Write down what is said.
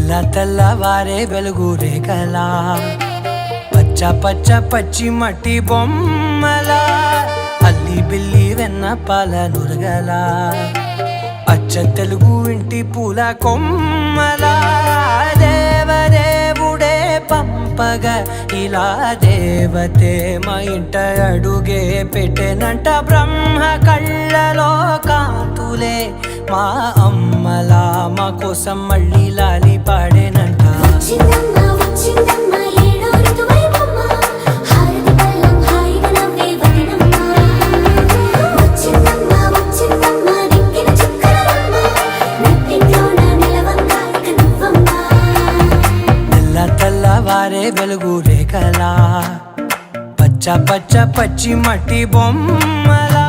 తెల్ల తెల్లవారే వెలుగు రేఖలా పచ్చ పచ్చ పచ్చి మట్టి బొమ్మలా అల్లి బిల్లి వెన్న పాల నురగలా అచ్చ తెలుగు ఇంటి పూల కొమ్మలా దేవదేవుడే పంపగా ఇలా దేవతే మా ఇంట అడుగే పెట్టెనంట బ్రహ్మ కళ్ళలో కాంతులే మా అమ్మలా మా కోసం మళ్ళీ లాలి పాడేనంట. తెల్లవారే వెలుగు రేఖలా పచ్చ పచ్చ పచ్చి మట్టి బొమ్మలా